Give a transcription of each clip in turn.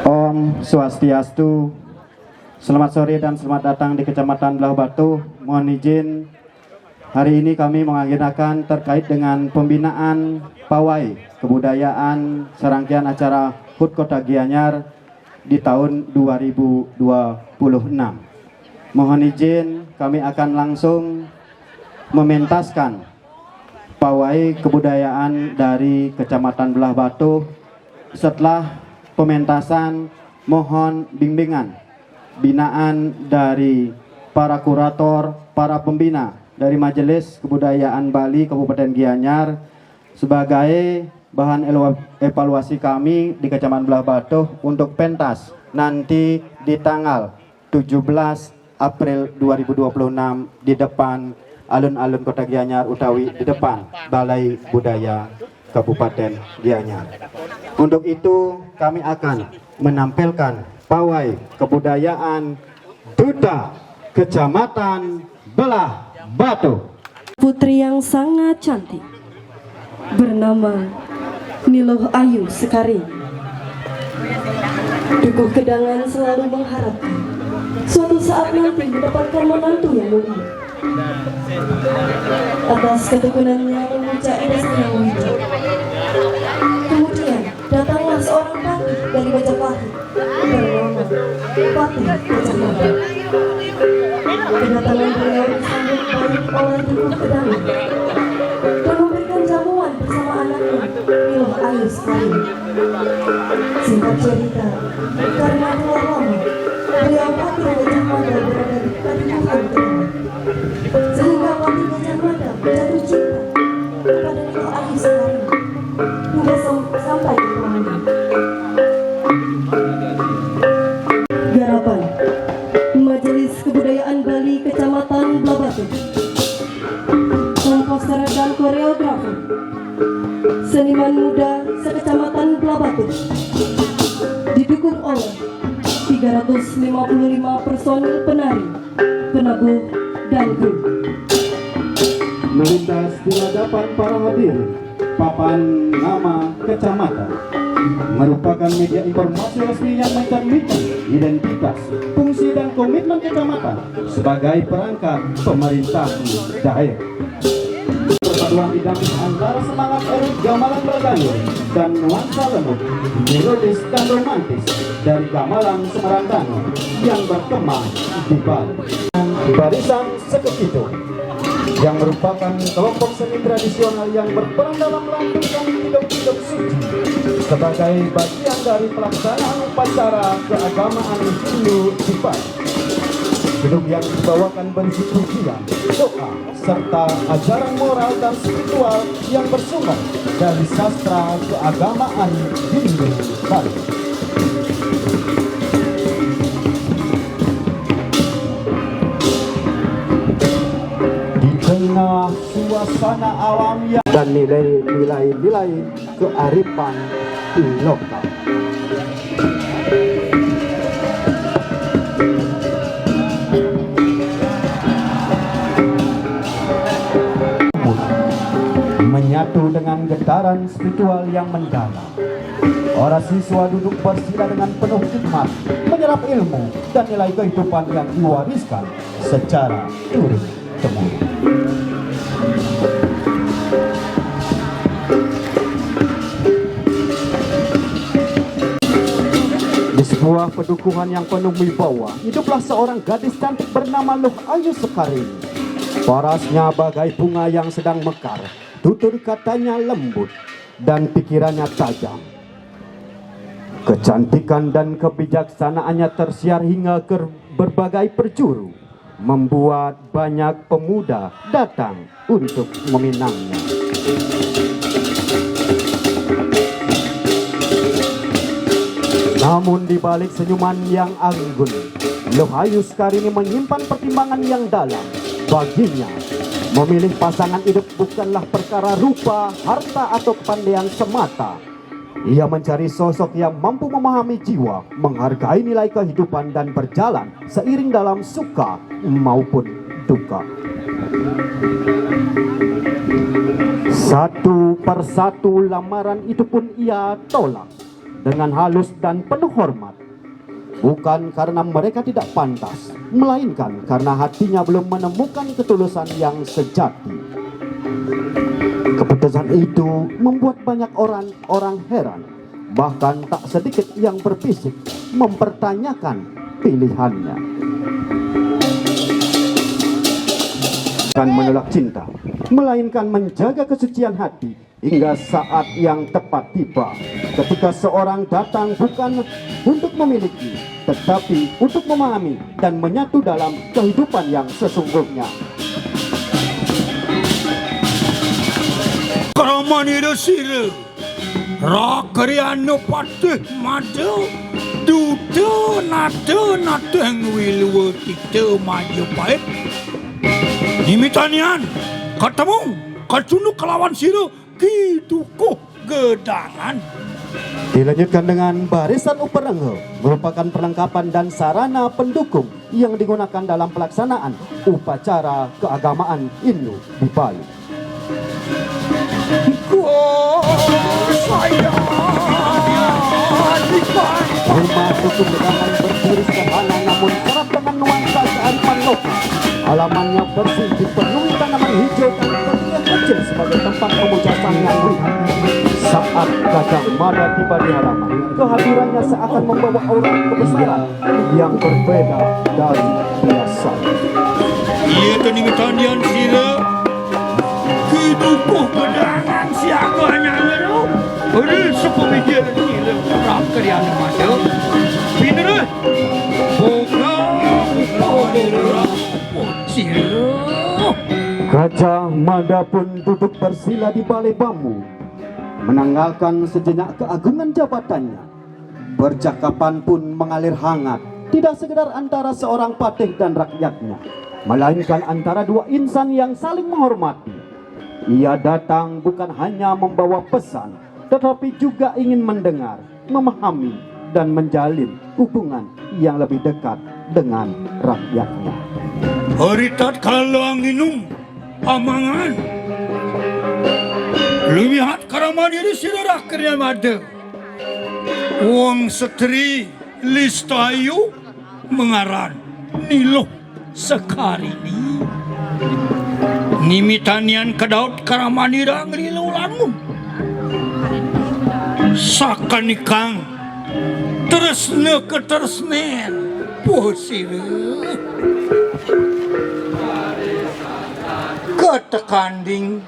Om Swastiastu. Selamat sore dan selamat datang di Kecamatan Belah Batu. Mohon izin, hari ini kami mengagendakan terkait dengan pembinaan pawai kebudayaan serangkaian acara HUT Kota Gianyar di tahun 2026. Mohon izin, kami akan langsung mementaskan pawai kebudayaan dari Kecamatan Belah Batu. Setelah pementasan, mohon bimbingan binaan dari para kurator, para pembina dari Majelis Kebudayaan Bali Kabupaten Gianyar sebagai bahan evaluasi kami di Kecamatan Belah Batu untuk pentas nanti di tanggal 17 April 2026 di depan alun-alun Kota Gianyar utawi di depan Balai Budaya Kabupaten Gianyar. Untuk itu kami akan menampilkan pawai kebudayaan Duta Kecamatan Belah Batu. Putri yang sangat cantik bernama Niloh Ayu Sekari. Dukuh Kedangan selalu mengharapkan suatu saat nanti mendapatkan menantu yang mulia. Atas ketekunannya memuja Desa yang wujud. Kemudian datanglah seorang pati dari Majapahit bernama Pati Kecamatan. Kedatangan beliau disambut baik oleh Dukuh Kedangan dan memberikan jamuan bersama anaknya Niloh Ayu Sekari. Singkat cerita, karena telah lama beliau Pati Gajah Mada berada di Kadipaten Tegal, sehingga Pati Gajah Mada jatuh cinta kepada Niloh Ayu Sekari hingga sampai ke pernikahan. Garapan Majelis Kebudayaan Bali Kecamatan Belah Batu, komposer dan koreografer seniman muda sekecamatan Belah Batu, didukung oleh 355 personil penari, penabuh, dan kru. Melintas di hadapan para hadirin, papan nama kecamatan merupakan media informasi resmi yang mencerminkan identitas, fungsi dan komitmen kecamatan sebagai perangkat pemerintah daerah. Perpaduan dinamis antara semangat elit gamelan bergayung dan nuansa lembut, melodis dan romantis dari gamelan Semarang yang berkembang di Bali. Barisan Sekepitu yang merupakan kelompok seni tradisional yang berperan dalam melantunkan hidup-hidup suci sebagai bagian dari pelaksanaan upacara keagamaan Hindu di Bali. Gedung yang dibawakan berisi pujian, doa, serta ajaran moral dan spiritual yang bersumber dari sastra keagamaan Hindu Bali. Di tengah suasana alam yang dan nilai-nilai kearifan lokal, menyatu dengan getaran spiritual yang mendalam. Para siswa duduk bersila dengan penuh hikmat, menyerap ilmu dan nilai kehidupan yang diwariskan secara turun-temurun. Di sebuah pedukuhan yang penuh wibawa, hiduplah seorang gadis cantik bernama Niloh Ayu Sekari. Parasnya bagai bunga yang sedang mekar, tutur katanya lembut dan pikirannya tajam. Kecantikan dan kebijaksanaannya tersiar hingga ke berbagai penjuru, membuat banyak pemuda datang untuk meminangnya. Namun di balik senyuman yang anggun, Niloh Ayu Sekari ini menyimpan pertimbangan yang dalam. Baginya, memilih pasangan hidup bukanlah perkara rupa, harta atau kepandaian semata. Ia mencari sosok yang mampu memahami jiwa, menghargai nilai kehidupan dan berjalan seiring dalam suka maupun duka. Satu persatu lamaran itu pun ia tolak dengan halus dan penuh hormat. Bukan karena mereka tidak pantas, melainkan karena hatinya belum menemukan ketulusan yang sejati. Keputusan itu membuat banyak orang heran, bahkan tak sedikit yang berbisik mempertanyakan pilihannya. Bukan menolak cinta, melainkan menjaga kesucian hati hingga saat yang tepat tiba, ketika seorang datang bukan untuk memiliki, tetapi untuk memahami dan menyatu dalam kehidupan yang sesungguhnya. Karamanira sira Rakriano patih madu Dudu nada yang wilu kita maju baik Nimitanian ketemu kacunu kelawan sira Kidukuh gedangan. Dilanjutkan dengan barisan uperenghe, merupakan perlengkapan dan sarana pendukung yang digunakan dalam pelaksanaan upacara keagamaan Hindu di Bali. Rumah suku gedangan berdiri sederhana namun syarat dengan nuansa kearifan lokal. Halamannya bersih, dipenuhi tanaman hijau dan berdiri kecil sebagai tempat memuja Sang Yang Widi. Saat Gajah Mada tiba di halaman, kehadirannya seakan membawa aura kebesaran yang berbeda dari biasanya. Ia teningitanian sira Kidukuh gedangan siaganya ngero Beri sepemikiran sira Rakriano madu Pinere Buka sira. Gajah Mada pun duduk bersila di balai bambu, menanggalkan sejenak keagungan jabatannya. Percakapan pun mengalir hangat, tidak sekedar antara seorang patih dan rakyatnya, melainkan antara dua insan yang saling menghormati. Ia datang bukan hanya membawa pesan, tetapi juga ingin mendengar, memahami, dan menjalin hubungan yang lebih dekat dengan rakyatnya. Haritat kalau anginum amangan lihat karamaniri sira Rakriano madu wong setri listayu mengaran niloh sekarini nimitanian kedaut karamanira ngrilulanmu sakanikang tresne ketersnen posire ketekanding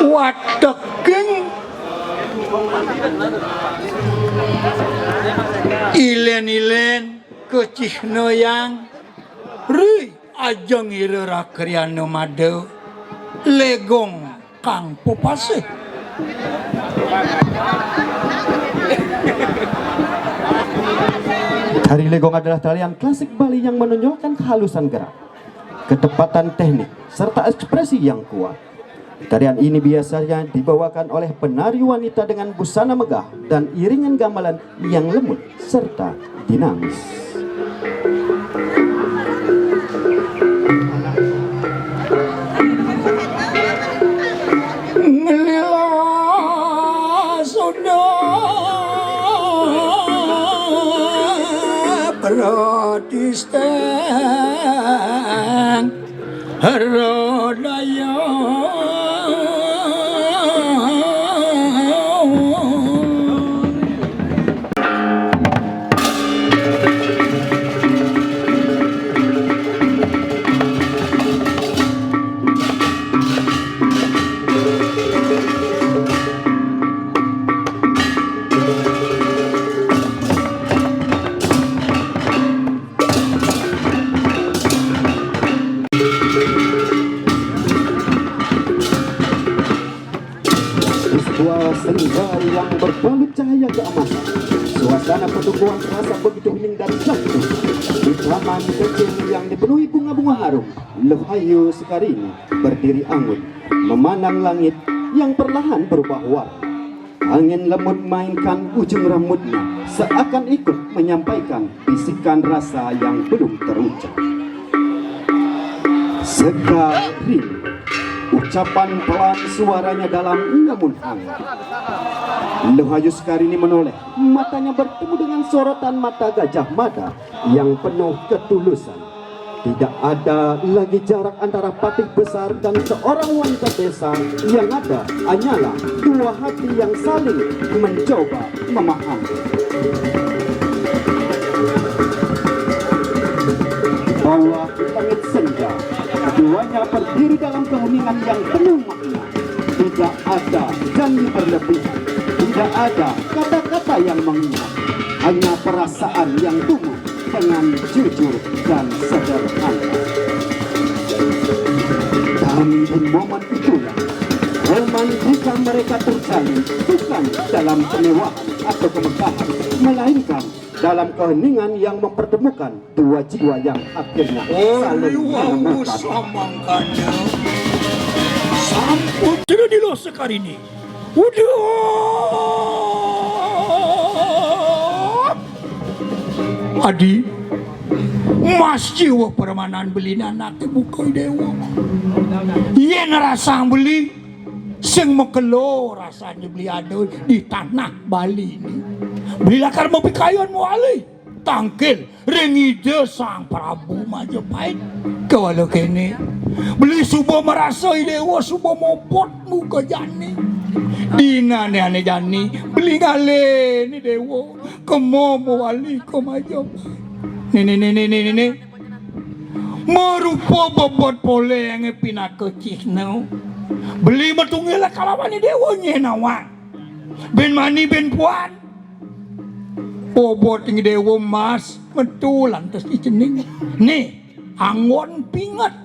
wateking ilen-ilen kecihno yang ri ajeng ira Rakriano madu legong kang popase. Tari legong adalah tarian klasik Bali yang menonjolkan kehalusan gerak, ketepatan teknik, serta ekspresi yang kuat. Tarian ini biasanya dibawakan oleh penari wanita dengan busana megah dan iringan gamelan yang lembut serta dinamis. Pradistang Harodaya Senggari yang berbalut cahaya keemasan, suasana petuguhan terasa begitu hening dan syahdu. Di taman kecil yang dipenuhi bunga-bunga harum, Lehayu Sekarini berdiri anggun, memandang langit yang perlahan berubah warna. Angin lembut mainkan ujung rambutnya, seakan ikut menyampaikan bisikan rasa yang belum terucap. Sekarini Ucapan pelan suaranya dalam namun hangat. Luhayu Sekarini menoleh, matanya bertemu dengan sorotan mata Gajah Mada yang penuh ketulusan. Tidak ada lagi jarak antara Patih Besar dan seorang wanita desa. Yang ada hanyalah dua hati yang saling mencoba memahami. Bawah langit senja, keduanya berdiri dalam keheningan yang penuh makna. Tidak ada janji berlebihan, tidak ada kata-kata yang mengingat, hanya perasaan yang tumbuh dengan jujur dan sederhana. Dan di momen itulah romantika mereka terjalin, bukan dalam kemewahan atau kemegahan, melainkan dalam keheningan yang mempertemukan dua jiwa yang akhirnya saling menemukan. Samangkanya sampun tidak dilo Sekarini. Udah Adi Mas jiwa permanan beli anak buka dewa. Yen rasa beli sing mekelo rasanya beli ada di tanah Bali ini. Beli lakar mau pikayon mau alih tangkil rengide sang Prabu Majapahit kalau kene beli subuh merasa dewa subuh mopot muka jani dina ane jani beli ngale ni dewa kemo mau alih ke Majapahit ini merupa bobot pole yang pinak kecih no beli metungil kalawan ni dewa nyenawa ben mani ben puan bobot yang dewa mas metu lantas dicening nih angon pingat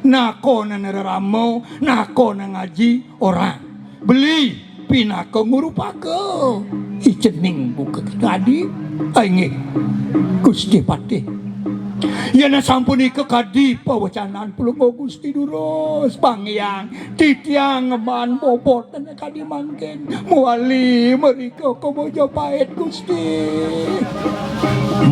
nako na neramo nako na ngaji orang beli pinaka ngurupake icening buka kadi ainge Gusti Patih yana sampuni kekadi pawacanan pulungo Gusti Duros pangyang titiang ngeman bobot dan kadi mangken muali mereka ke Majapahit Gusti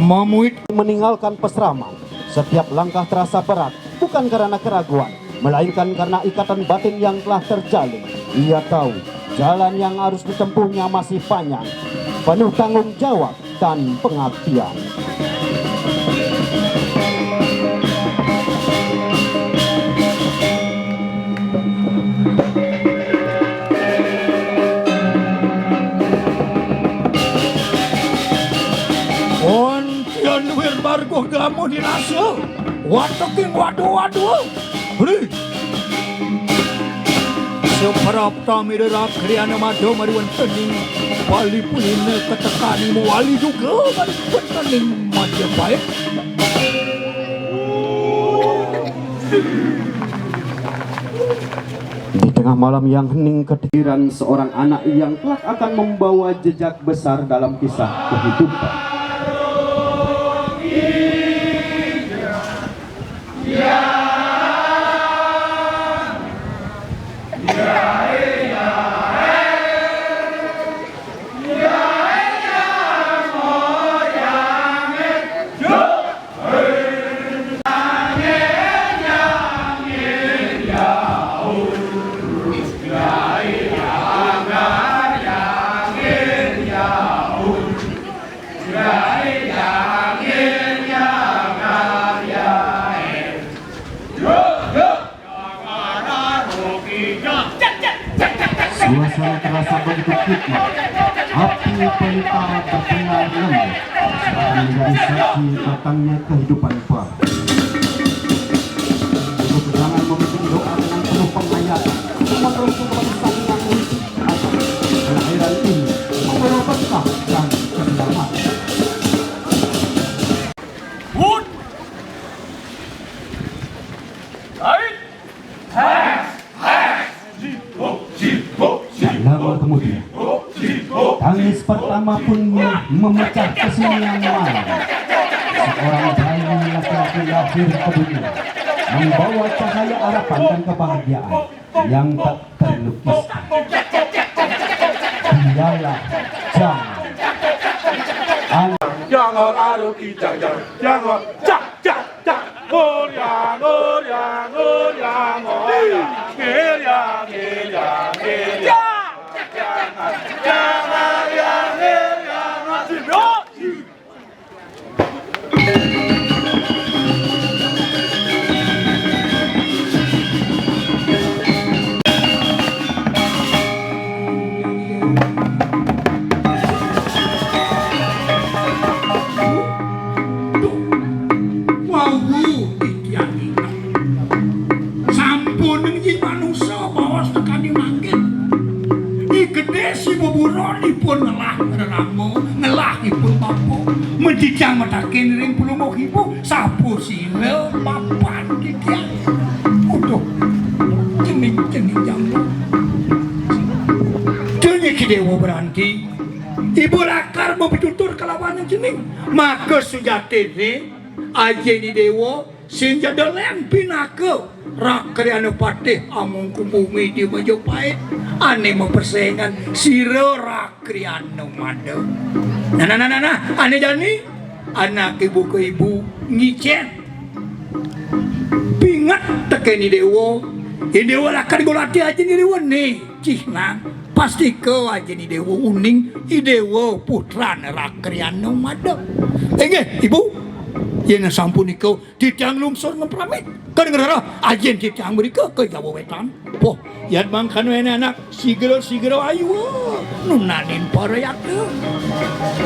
mamuit Meninggalkan Pesraman, setiap langkah terasa berat, bukan karena keraguan, melainkan karena ikatan batin yang telah terjalin. Ia tahu jalan yang harus ditempuhnya masih panjang, penuh tanggung jawab dan pengabdian. Ontian wirbargo gamu dirasa watoking waduh beri separap tamirera kriana mado mariwan tening wali puline ketekani wali juga mariwan tening Majapahit Di tengah malam yang hening, kehadiran seorang anak yang kelak akan membawa jejak besar dalam kisah kehidupan. Suasana terasa begitu hikmat. Api pelita bersinar lembut akan menjadi saksi datangnya kehidupan baru. Untuk jangan memimpin doa dengan penuh penghayatan, meneruskan pesan yang unik agar kelahiran ini membawa berkah dan keselamatan. Lama kemudian, tangis pertama pun memecah kesunyian malam. Seorang bayi laki-laki lahir ke dunia, membawa cahaya harapan dan kebahagiaan yang tak terlukiskan. Dialah Jangan aru kita jangan cak cak cak goyang goyang goyang goyang Menjijang matakin ring puluh ibu sapu sile papan kikian. Udah cening jambu. Cening kidewa berhenti. Ibu lakar mau pitutur kelawan yang cening. Maka sujati ni aja ni dewa sinja deleng pinaka. Rakriana patih amung kumbumi di Majapahit. Ane mempersaingan siro Rakriana mada. Nah, ane jani anak ibu ke ibu ngicen pingat tekeni dewa ini dewa lakar golati aja ni dewa nih cihna pasti ke aja ni dewa uning i dewa putra Rakriana mada ibu yana sampun ikau titiang lungsor ngempramit kan ngerara ajen titiang mereka ke Jawa Wetan poh yat mangkan wena anak sigero ayu nunanin para yaknya.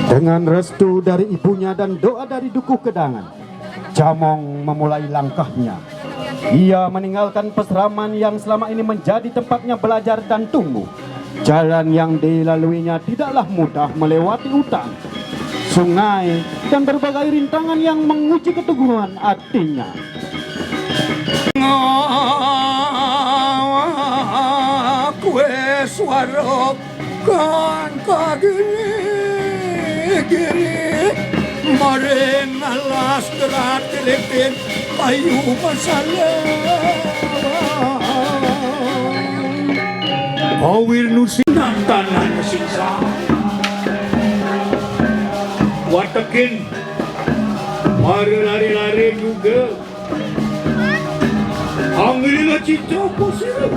Dengan restu dari ibunya dan doa dari Dukuh Kedangan, Jamong memulai langkahnya. Ia meninggalkan peseraman yang selama ini menjadi tempatnya belajar dan tumbuh. Jalan yang dilaluinya tidaklah mudah melewati hutan, sungai, dan berbagai rintangan yang menguji keteguhan hatinya. Kue suara kan kagini maring alas gerak dilipin kayu masalah awir nusinan tanah siksa watakin mari lari-lari juga ambillah cita posisi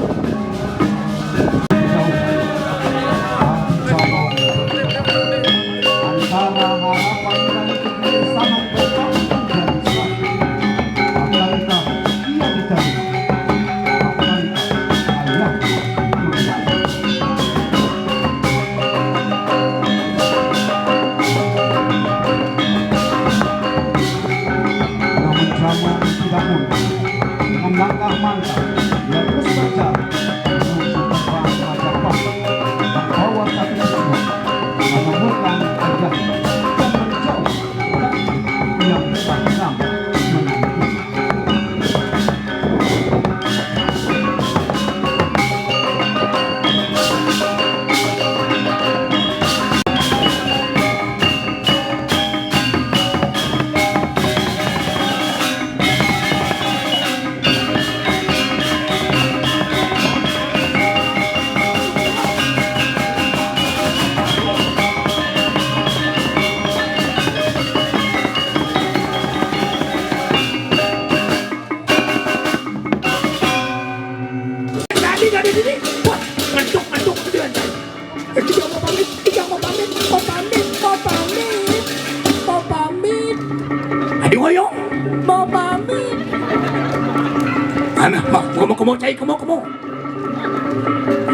Antara harapan dan kebersamaan bertambah dan semakin. Akankah ia dicari? Akankah ayah mencari? Namun Jamong tidak mundur. Dengan langkah mantap, ia terus berjalan menuju gerbang Majapahit, membawa satu tujuan, menemukan ayah dan menjauh dari yang sama menanti. Kamu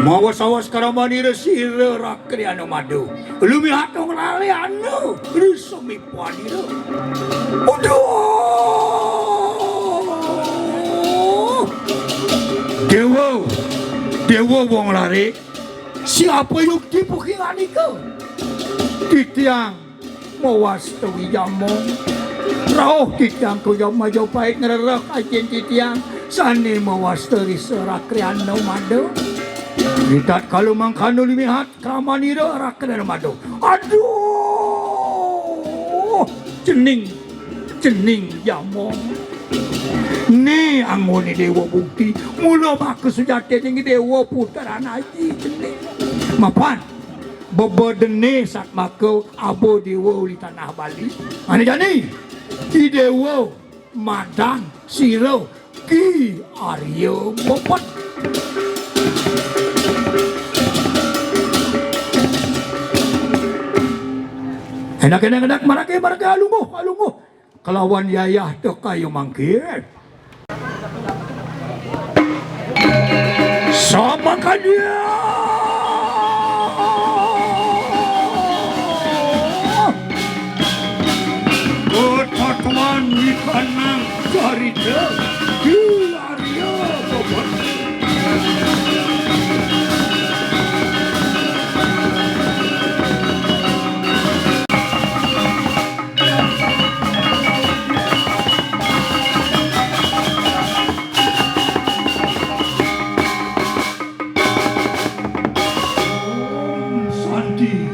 mawas-awas karamani resira Rakriana madu lumi hatong lali anu risemi panira aduh dewa wong lari siapa yukti pukingan ika titiang mawas tawi Jamong rauh titiang kuyang Majapahit ngererak ajen titiang sani mawas teri Rakriana madu lihat kalau mangkano limihat kamanira Rakriana madu aduh cening Jamong ni angoni dewa bukti mula maka sejati tinggi dewa putaran haji cening mapan bebedene saat maka abo dewa di tanah Bali mana jani ki dewa madang siro Ki Arya Bopot Enak marake alungo. Kelawan yayah teu kayu mangkir. Sama kan dia. Tatuan ikanang carita Hilaria Bobot. Santi.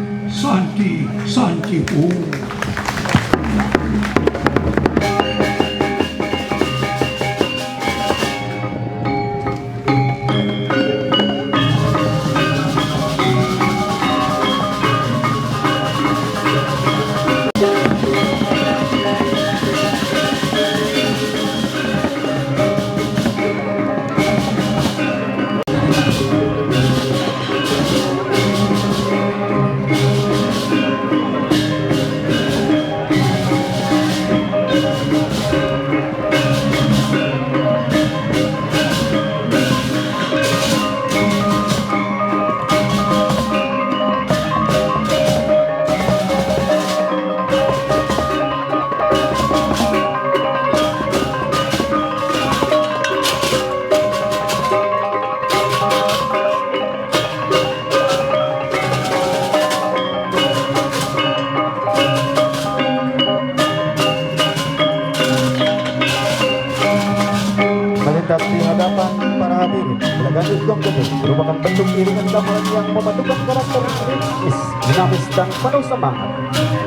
Melintas di hadapan para hadirin, Belaganur Gong Gede merupakan bentuk iringan gamelan yang memadukan karakter ritmis, dinamis dan penuh semangat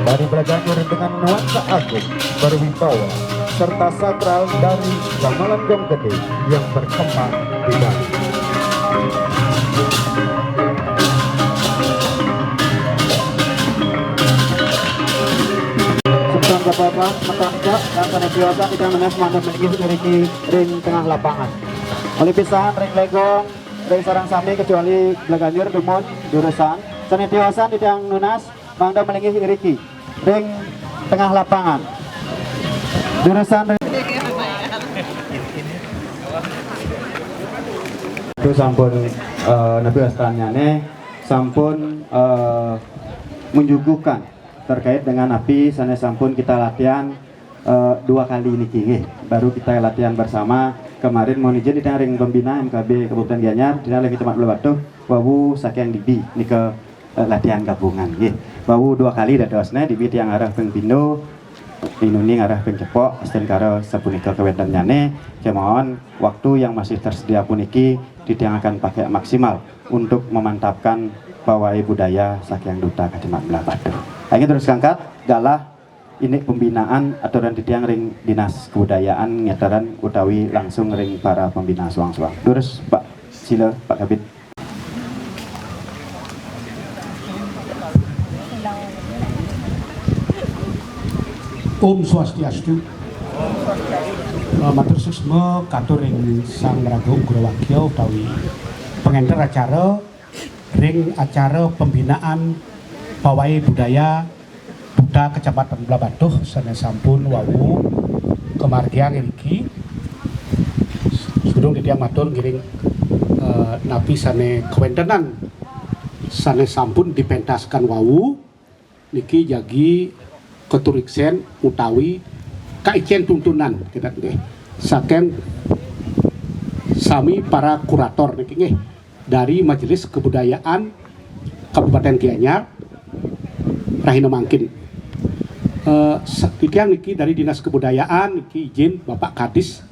dari Belaganur dengan nuansa agung, berwibawa, serta sakral dari gamelan Gong Gede yang berkembang di Bali. Bapak, Matangka, dan Kanekiosan tidak menes mandat memiliki memiliki ring tengah lapangan. Oleh pisahan ring legong, ring sarang sami kecuali Belaganur Dumon, jurusan. Sanetiosan tidak nunas mandat memiliki memiliki ring tengah lapangan. Jurusan itu sampun Nabi Astranyane sampun menjugukan terkait dengan api sanes sampun kita latihan 2 kali niki baru kita latihan bersama kemarin mohon izin di ring pembina MKB Kabupaten Gianyar di lagi tempat Batu wawu saking dibi nika latihan gabungan nggih wawu 2 kali dadosna dibi yang arah peng Pindo inuni arah peng Cepok asten karo sapunika kewetan nyane kemohon waktu yang masih tersedia puniki akan pakai maksimal untuk memantapkan pawai budaya saking duta Kadimat Batu. Akhirnya terus angkat galah ini pembinaan aturan tiang ring dinas kebudayaan nyataran utawi langsung ring para pembina suang-suang. Terus Pak sila Pak Kabit. Om Swastiastu. Matur susma katur ring Sang Ragung Gurowagya utawi pengenter acara ring acara pembinaan pawai budaya Duta Kecamatan Blabatuh sanes sampun wawu kemargian iki sudung ditiang matur ngiring napi sane kewentenan sanes sampun dipentaskan wawu niki jagi keturiksen utawi kaiken tuntunan kita nggih saking sami para kurator niki nggih dari Majelis Kebudayaan Kabupaten Gianyar Rahina Mangkin. Tiang niki dari Dinas Kebudayaan niki izin Bapak Kadis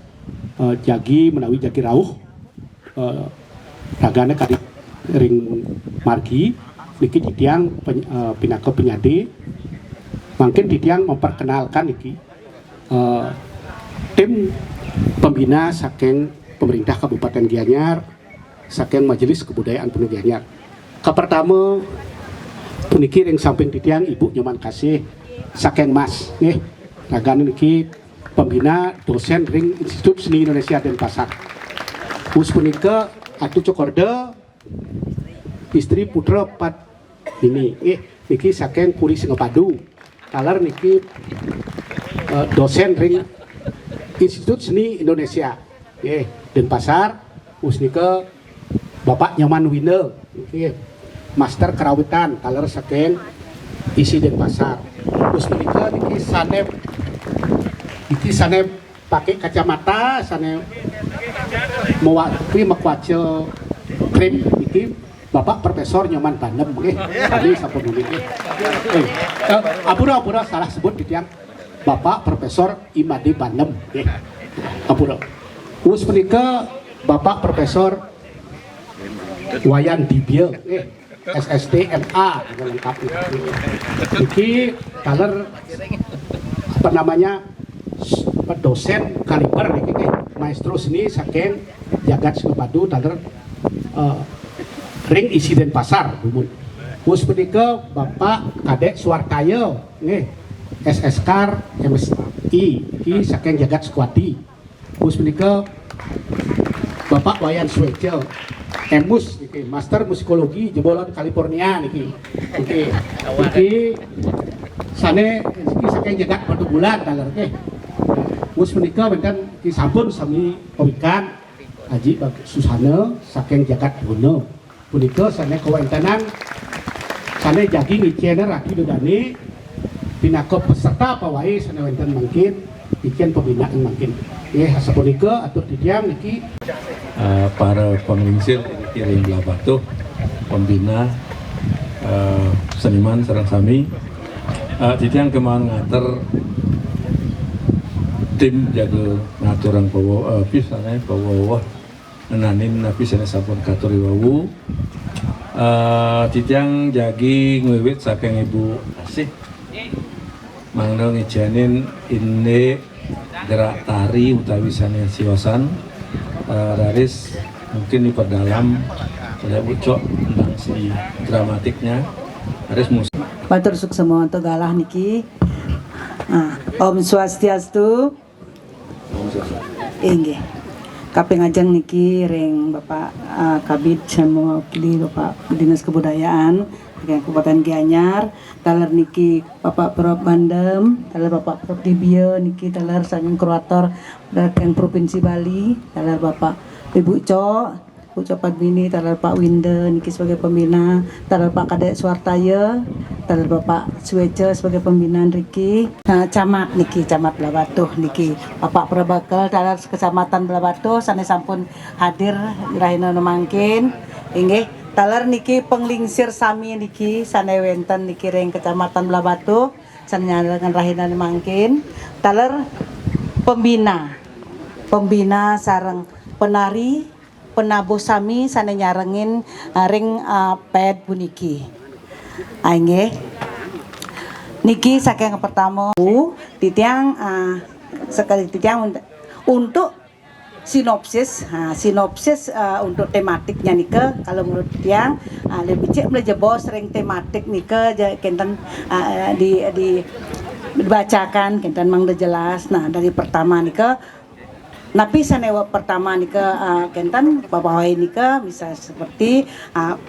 jagi menawi jagi rawuh ragane kadit ring margi niki tiang pinaka penyade mungkin tiang memperkenalkan niki tim pembina saking pemerintah Kabupaten Gianyar saking Majelis Kebudayaan Penuh Gianyar. Pertama puniki ring samping titiang Ibu Nyoman Kasih saking Mas nggih ragane niki pembina dosen ring Institut Seni Indonesia Denpasar. Us punika atu cokorde istri putra 4 ini nggih niki saking Puri Singapadu taler niki dosen ring Institut Seni Indonesia Denpasar. Us nike Bapak Nyoman Wine Master Kerawitan taler saking isi Denpasar. Us niki sanep pakai kacamata sanep mewakili makwace krim niki Bapak Profesor Nyoman Bandem kami sapunuli apura salah sebut di tiang Bapak Profesor Imade Bandem apura. Us menika Bapak Profesor Wayan Dibia SST MA lengkap niki taler apa namanya dosen kaliber niki maestro seni saking jagat Sinopadu taler ring isi Denpasar Bumun. Us menika Bapak Kadek Suartaya SSK MSI iki saking jagat Sekuati. Us menika Bapak Wayan Suejo Emus niki Master Musikologi jebolan California niki sane iki saking jagat Batu Bulan taler Us menika wonten ki sampun sami pawikan Haji Susana saking jagat Bono. Punika sane kawontenan sane jagi ngiciener Raki Dodani pinaka peserta pawae sane wonten mangkin bikin pembinaan mangkin. Sapunika atur titiang niki para penglingsir Ring Belah Batuh, pembina seniman sareng sami titiang kemauan ngater tim jaga ngaturang pisane pawoh nanin napi sana sampun katuri wawu titiang jagi ngewiwit saking Ibu Asih mangno ngijanin ini gerak tari utawi sane siwasan Raris mungkin diperdalam saya ucok tentang si dramatiknya Raris musik Matur suksema galah niki Om Swastiastu inggih kaping ajeng niki ring Bapak Kabid sama wakili Bapak Dinas Kebudayaan saking Kabupaten Gianyar taler niki Bapak Prof Bandem taler Bapak Prof Dibia niki taler saking kurator saking Provinsi Bali taler Bapak Ibu Cok ucapan bini taler Pak Winde niki sebagai pembina taler Pak Kadek Suartaya taler Bapak Suejo sebagai pembinaan Riki camat niki camat Belah Batuh niki Bapak Prabakal taler kecamatan Belah Batuh sane sampun hadir rahina mangkin inggih taler niki penglingsir sami niki sane wenten niki ring kecamatan Belah Batuh sane nyarengan rahina mangkin taler pembina sareng penari penabuh sami sane nyarengin ring ped puniki. Nggih. Niki saking pertama titiang sekali titiang untuk sinopsis untuk tematiknya nika kalau menurut titiang lebih cek melejebos ring tematik nika kenten dibacakan kenten mang jelas. Nah dari pertama nika napi sanewa pertama nika kenten pawai nika bisa seperti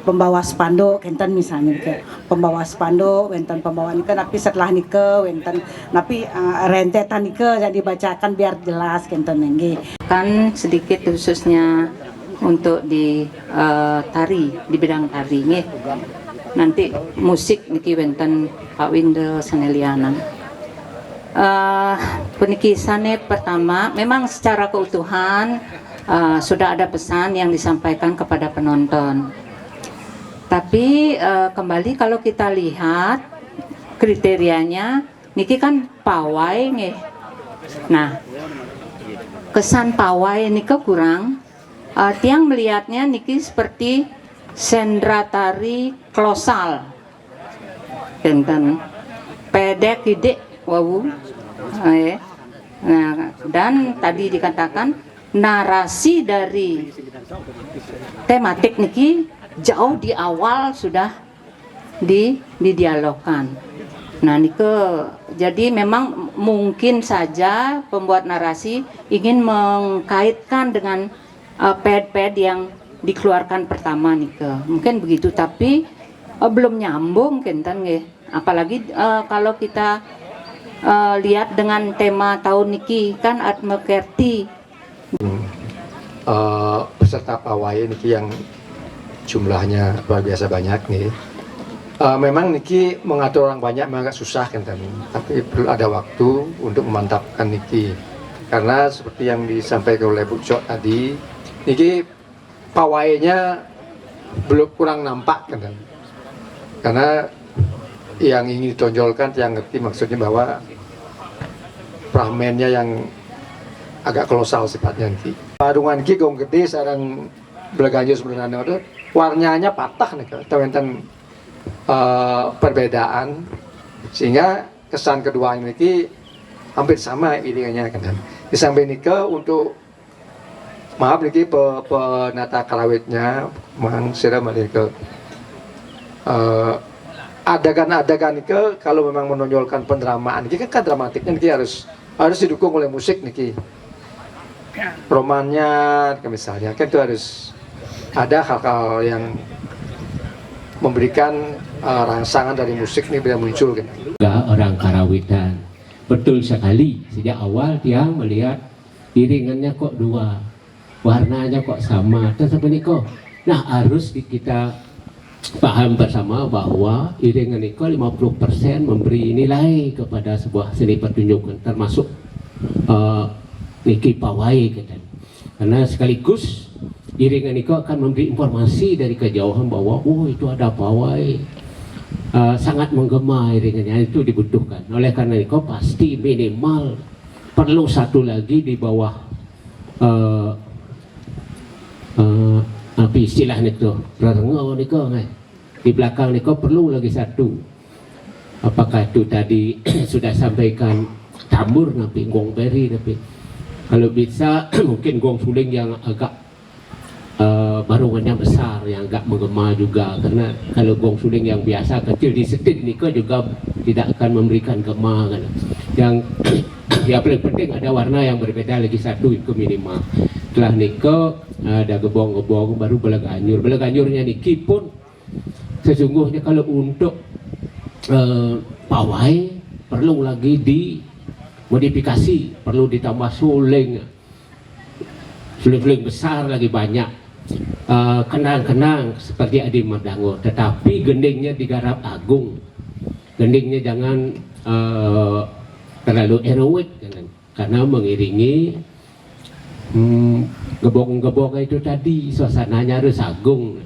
pembawa spanduk kenten misalnya nika pembawa spanduk wenten pembawa nika napi setelah nika wenten napi rentetan nika jadi dibacakan biar jelas kenten nggih kan sedikit khususnya untuk di tari di bidang tari nggih nanti musik niki wenten Pak Winde Sanelianan. Penikisane pertama memang secara keutuhan sudah ada pesan yang disampaikan kepada penonton tapi kembali kalau kita lihat kriterianya niki kan pawai nih nah kesan pawai niki kurang tiang melihatnya niki seperti sendra tari klosal tenten pedek ide wawu nah, dan tadi dikatakan narasi dari tematik niki jauh di awal sudah didialogkan. Nah nike jadi memang mungkin saja pembuat narasi ingin mengkaitkan dengan ped-ped yang dikeluarkan pertama nike mungkin begitu tapi belum nyambung kenten nggih apalagi kalau kita lihat dengan tema tahun niki kan Atmakerti peserta pawai niki yang jumlahnya luar biasa banyak nih. Memang niki mengatur orang banyak memang agak susah kan tapi perlu ada waktu untuk memantapkan niki. Karena seperti yang disampaikan oleh Bu Cok tadi, niki pawainya belum kurang nampak kan. Karena yang ingin ditonjolkan yang ngerti maksudnya bahwa pramennya yang agak kolosal sifatnya niki. Padungan niki gong gede sarang belaganjo sebenarnya itu warnanya patah nih tawenten perbedaan sehingga kesan kedua niki hampir sama iringannya kan. Di samping niki untuk maaf niki penata kalawitnya mang sira mereka adegan-adegan niki kalau memang menonjolkan pendramaan niki kan dramatiknya niki harus didukung oleh musik niki. Romannya misalnya kan itu harus ada hal-hal yang memberikan rangsangan dari musik ini bisa muncul kan. Orang Karawitan betul sekali sejak awal dia melihat iringannya kok dua, warnanya kok sama, tetapi ini kok nah harus kita paham bersama bahwa iringan itu 50% memberi nilai kepada sebuah seni pertunjukan termasuk niki pawai kan. Karena sekaligus iringan itu akan memberi informasi dari kejauhan bahwa oh itu ada pawai, sangat menggema iringannya itu dibutuhkan. Oleh karena itu pasti minimal perlu satu lagi di bawah apa istilahnya itu rengau niko di belakang niko perlu lagi satu. Apakah itu tadi sudah sampaikan tambur napi gong beri tapi kalau bisa mungkin gong suling yang agak barungannya besar yang agak menggema juga karena kalau gong suling yang biasa kecil disetit niko juga tidak akan memberikan gema kan. Yang ya paling penting ada warna yang berbeda lagi satu itu minimal. Setelah niko ada gebong-gebong baru beleganyur. Beleganyurnya niki pun sesungguhnya kalau untuk pawai perlu lagi dimodifikasi, perlu ditambah suling besar lagi banyak. Kenang-kenang seperti Adi Mardango, tetapi gendingnya digarap agung, gendingnya jangan terlalu heroik karena mengiringi gebong-gebong itu tadi suasananya harus agung.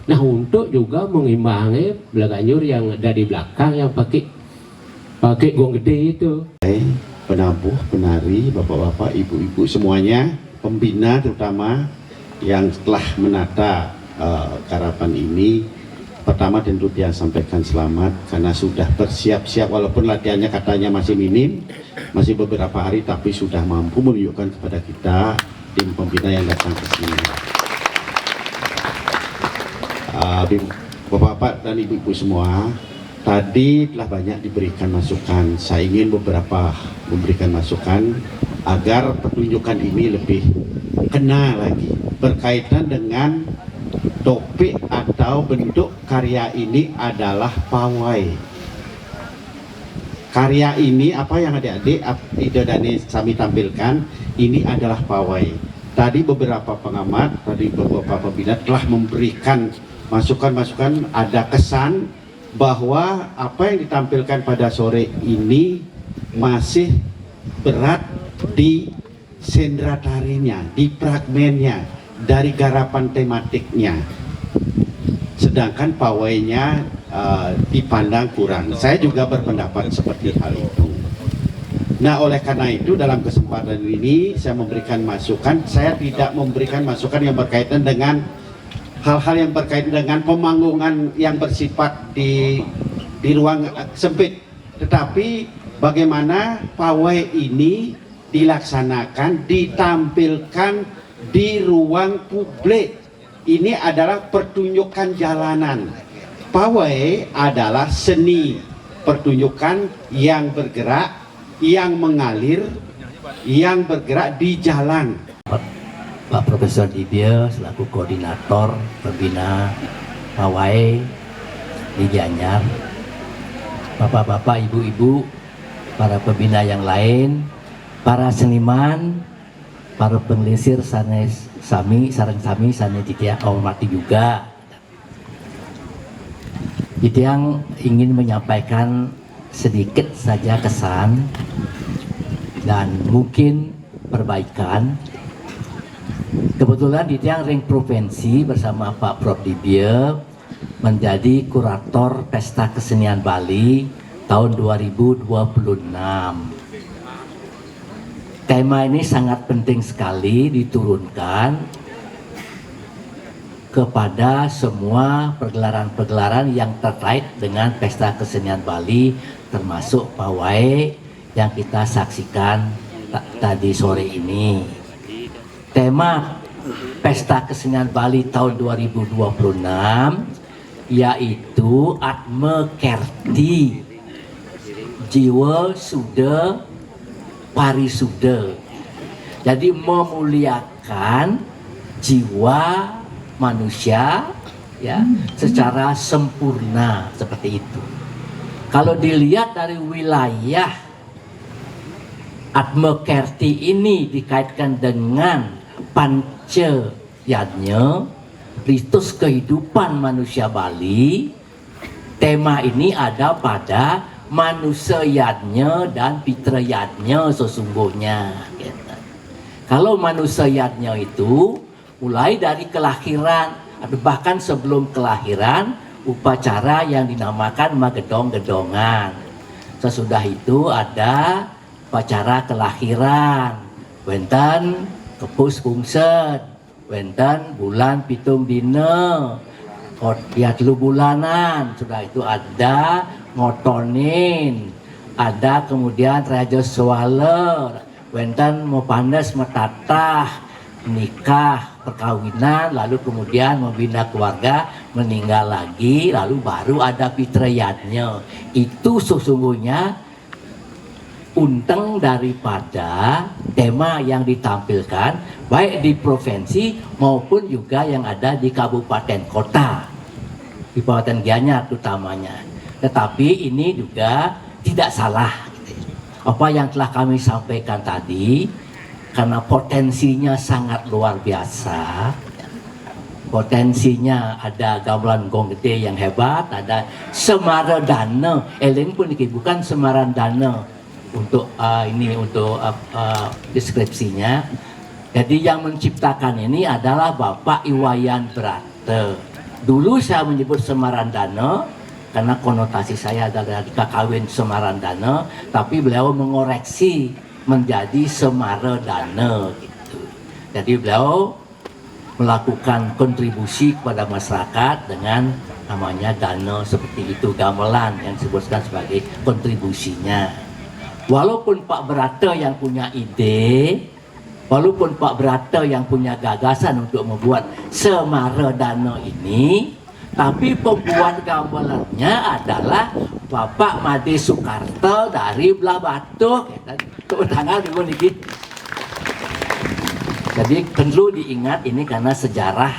Nah untuk juga mengimbangi belaganyur yang ada di belakang yang pakai gong gede itu. Penabuh, penari, bapak-bapak, ibu-ibu semuanya, pembina terutama yang telah menata karapan ini, pertama tentu dia sampaikan selamat karena sudah bersiap-siap walaupun latihannya katanya masih minim, masih beberapa hari tapi sudah mampu menunjukkan kepada kita tim pembina yang datang ke sini. Bapak-bapak dan ibu-ibu semua, tadi telah banyak diberikan masukan. Saya ingin memberikan masukan agar pertunjukan ini lebih kena lagi berkaitan dengan topik atau bentuk karya ini adalah pawai. Karya ini apa yang adik-adik Ida Dani kami tampilkan ini adalah pawai. Tadi beberapa pengamat, tadi beberapa pembina telah memberikan masukan-masukan, ada kesan bahwa apa yang ditampilkan pada sore ini masih berat di sendra tarinya, di fragmennya, dari garapan tematiknya, sedangkan pawainya dipandang kurang. Saya juga berpendapat seperti hal itu. Nah oleh karena itu dalam kesempatan ini saya memberikan masukan. Saya tidak memberikan masukan yang berkaitan dengan hal-hal yang berkaitan dengan pemanggungan yang bersifat di ruang sempit, tetapi bagaimana pawai ini dilaksanakan, ditampilkan di ruang publik. Ini adalah pertunjukan jalanan. Pawai adalah seni pertunjukan yang bergerak, yang mengalir, yang bergerak di jalan. Pak Profesor Dibia selaku koordinator pembina pawai di Gianyar, bapak-bapak, ibu-ibu para pembina yang lain, para seniman, para penglesir sanes sami, sareng sami sanes Titiang hormati juga. Titiang ingin menyampaikan sedikit saja kesan dan mungkin perbaikan. Kebetulan Titiang ring provinsi bersama Pak Prof Dibia menjadi kurator Pesta Kesenian Bali tahun 2026. Tema ini sangat penting sekali diturunkan kepada semua pergelaran-pergelaran yang terkait dengan Pesta Kesenian Bali, termasuk pawai yang kita saksikan tadi sore ini. Tema Pesta Kesenian Bali tahun 2026 yaitu Atma Kerti, jiwa suda parisuda. Jadi memuliakan jiwa manusia ya secara sempurna seperti itu. Kalau dilihat dari wilayah Atma Kerti ini dikaitkan dengan panca yadnya, ritus kehidupan manusia Bali, tema ini ada pada manusia yadnya dan pitra yadnya sesungguhnya. Gitu. Kalau manusia yadnya itu mulai dari kelahiran atau bahkan sebelum kelahiran upacara yang dinamakan magedong-gedongan. Sesudah itu ada upacara kelahiran, wenten kepus pungset, wenten bulan pitung dina, telu bulanan. Sudah itu ada ngotonin, ada kemudian raja swaler, wenten mau panas metatah, nikah, perkawinan, lalu kemudian membina keluarga, meninggal lagi, lalu baru ada fitriyatnya. Itu sesungguhnya unteng daripada tema yang ditampilkan baik di provinsi maupun juga yang ada di kabupaten kota, di Kabupaten Gianyar utamanya. Tetapi ini juga tidak salah apa yang telah kami sampaikan tadi, karena potensinya sangat luar biasa. Potensinya ada gamelan gong gede yang hebat, ada semara dana, eling pun ini bukan semaran dana untuk ini untuk deskripsinya. Jadi yang menciptakan ini adalah Bapak Iwayan Brata. Dulu saya menyebut semaran dana karena konotasi saya adalah kawin semaran dana, tapi beliau mengoreksi menjadi semara dana gitu. Jadi beliau melakukan kontribusi kepada masyarakat dengan namanya dana seperti itu, gamelan yang disebutkan sebagai kontribusinya. Walaupun Pak Brata yang punya ide, walaupun Pak Brata yang punya gagasan untuk membuat semara dana ini, tapi pembuat gamelannya adalah Bapak Made Soekarto dari Belah Batu. Tangan dulu nih. Jadi perlu diingat ini karena sejarah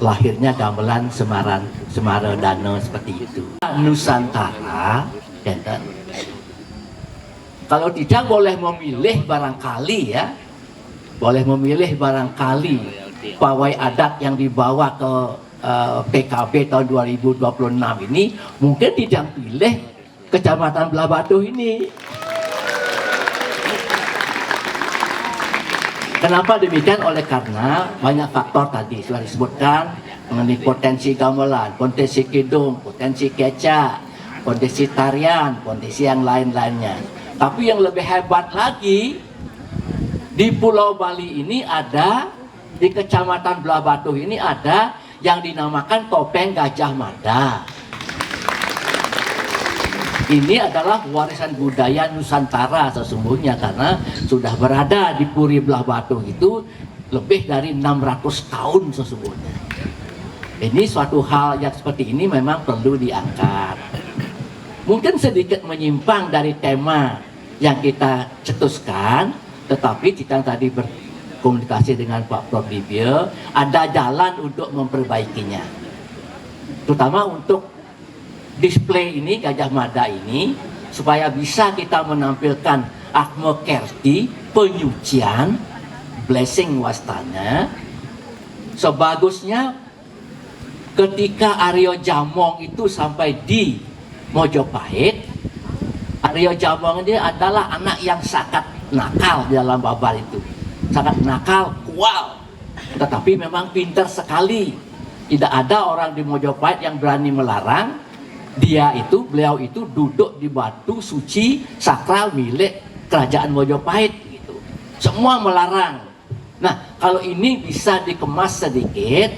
lahirnya gamelan semara dana seperti itu. Nusantara, ya, kalau tidak boleh memilih barangkali ya, boleh memilih barangkali pawai adat yang dibawa ke PKB tahun 2026 ini mungkin tidak pilih Kecamatan Belah Batu ini. Kenapa demikian? Oleh karena banyak faktor tadi sudah disebutkan mengenai potensi gamelan, potensi kidung, potensi kecak, potensi tarian, potensi yang lain-lainnya. Tapi yang lebih hebat lagi, di Pulau Bali ini ada, di Kecamatan Belah Batu ini ada yang dinamakan topeng Gajah Mada. Ini adalah warisan budaya Nusantara sesungguhnya, karena sudah berada di Puri Belah Batu itu lebih dari 600 tahun sesungguhnya. Ini suatu hal yang seperti ini memang perlu diangkat. Mungkin sedikit menyimpang dari tema yang kita cetuskan, tetapi kita tadi berkomunikasi dengan Pak Prof Dibia, ada jalan untuk memperbaikinya. Terutama untuk display ini, Gajah Mada ini, supaya bisa kita menampilkan Akmekerti, penyucian, blessing wastana. Sebagusnya ketika Aryo Jamong itu sampai di Mojopahit, Aryo Jamong ini adalah anak yang sangat nakal di dalam babar itu, sangat nakal, kual, tetapi memang pintar sekali. Tidak ada orang di Mojopahit yang berani melarang. Beliau itu duduk di batu suci sakral milik kerajaan Mojopahit gitu. Semua melarang. Nah, kalau ini bisa dikemas sedikit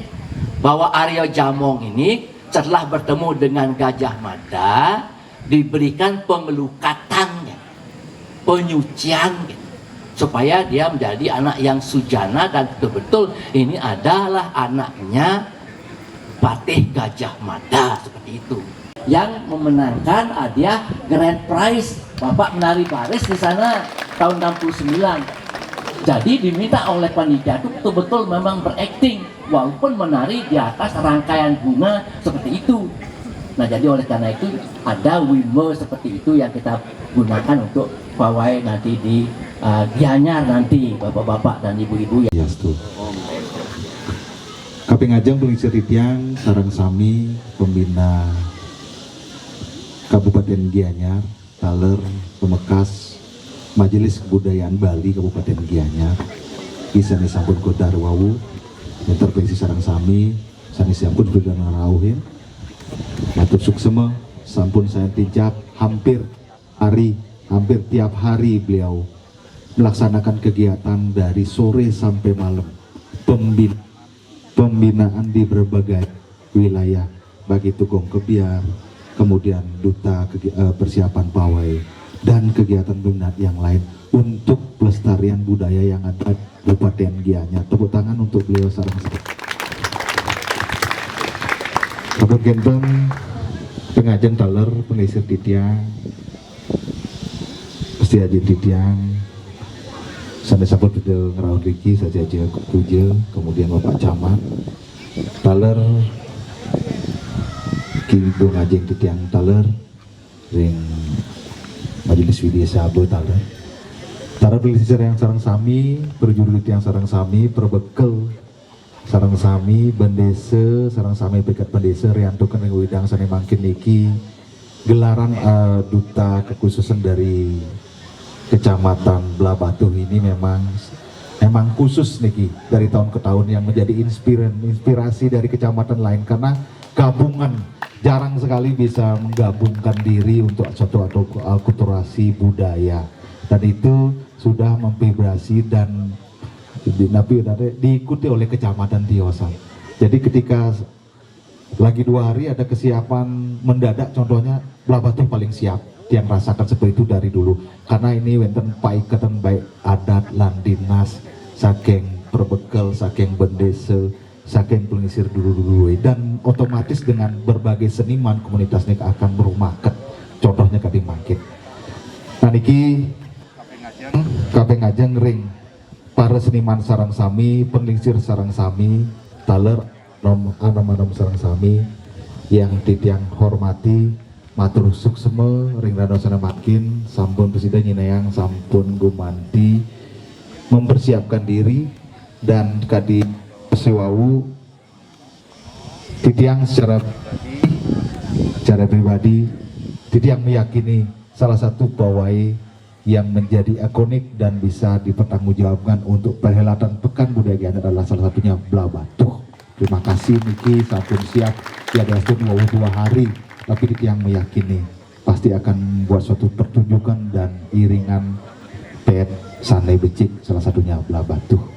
bahwa Aryo Jamong ini setelah bertemu dengan Gajah Mada diberikan pengelukatannya, penyucian gitu, supaya dia menjadi anak yang sujana dan betul-betul ini adalah anaknya Patih Gajah Mada seperti itu. Yang memenangkan hadiah Grand Prize Bapak menari baris di sana tahun 69. Jadi diminta oleh panitia itu betul-betul memang berakting walaupun menari di atas rangkaian bunga seperti itu. Nah, jadi oleh karena itu ada wimbo seperti itu yang kita gunakan untuk pawai nanti di Gianyar nanti bapak-bapak dan ibu-ibu ya. Kaping Ajeng Pelisir Titiang sareng sami pembina Kabupaten Gianyar, Taler, Pemekas, Majelis Kebudayaan Bali Kabupaten Gianyar, Isani sampun Kodar Wawu, intervensi sarang sami, sani sampun sudah ngarauhin, matur suksema, sampun saya tincap hampir tiap hari beliau melaksanakan kegiatan dari sore sampai malam, pembinaan di berbagai wilayah, bagi tukang kebiar, kemudian duta persiapan pawai dan kegiatan pembinaan yang lain untuk pelestarian budaya yang ada di Kabupaten Gianyar. Tepuk tangan untuk beliau sareng-sareng. Bapak Genteng Pengajeng Taler Pengisir Titiang Pesti Aji Titiang Sandi Saput Bidel Ngeraun Riki Saja Aji Kuja, kemudian Bapak Camat Taler Kidung Ajeng Titiang Taler ring Majelis Widya Sabo Taler Tara Pelisir yang sarang sami, perjuru yang sarang sami, perbekel sarang sami, bendese sarang sami pekat bendese riantukan ring widang sani mangkin niki gelaran duta kekhususan dari Kecamatan Blabatuh ini memang khusus niki dari tahun ke tahun yang menjadi inspirasi dari kecamatan lain karena gabungan jarang sekali bisa menggabungkan diri untuk suatu akulturasi budaya dan itu sudah memvibrasi dan diikuti oleh kecamatan Tiosan. Jadi ketika lagi 2 hari ada kesiapan mendadak, contohnya Blabatuh paling siap yang rasakan seperti itu dari dulu karena ini wenten paikatan baik adat lan dinas saking perbekel saking bendese saking pengisir dulu dan otomatis dengan berbagai seniman komunitasnya akan merumaket contohnya kadang mangkit. Nah niki Kaping Ajeng ring para seniman sarang sami, penglingsir sarang sami, taler anom sarang sami yang titiang hormati matur sukseme ring radosana makin sampun presiden nyinayang sampun gumanti mempersiapkan diri dan kadi sewawu titiang secara pribadi titiang meyakini salah satu pawai yang menjadi ikonik dan bisa dipertanggungjawabkan untuk perhelatan Pekan Budaya Gianyar adalah salah satunya Blabatuh. Terima kasih niki sampun siap ya ada 2 hari tapi yang meyakini pasti akan membuat suatu pertunjukan dan iringan pet sanai becik salah satunya Blabatuh.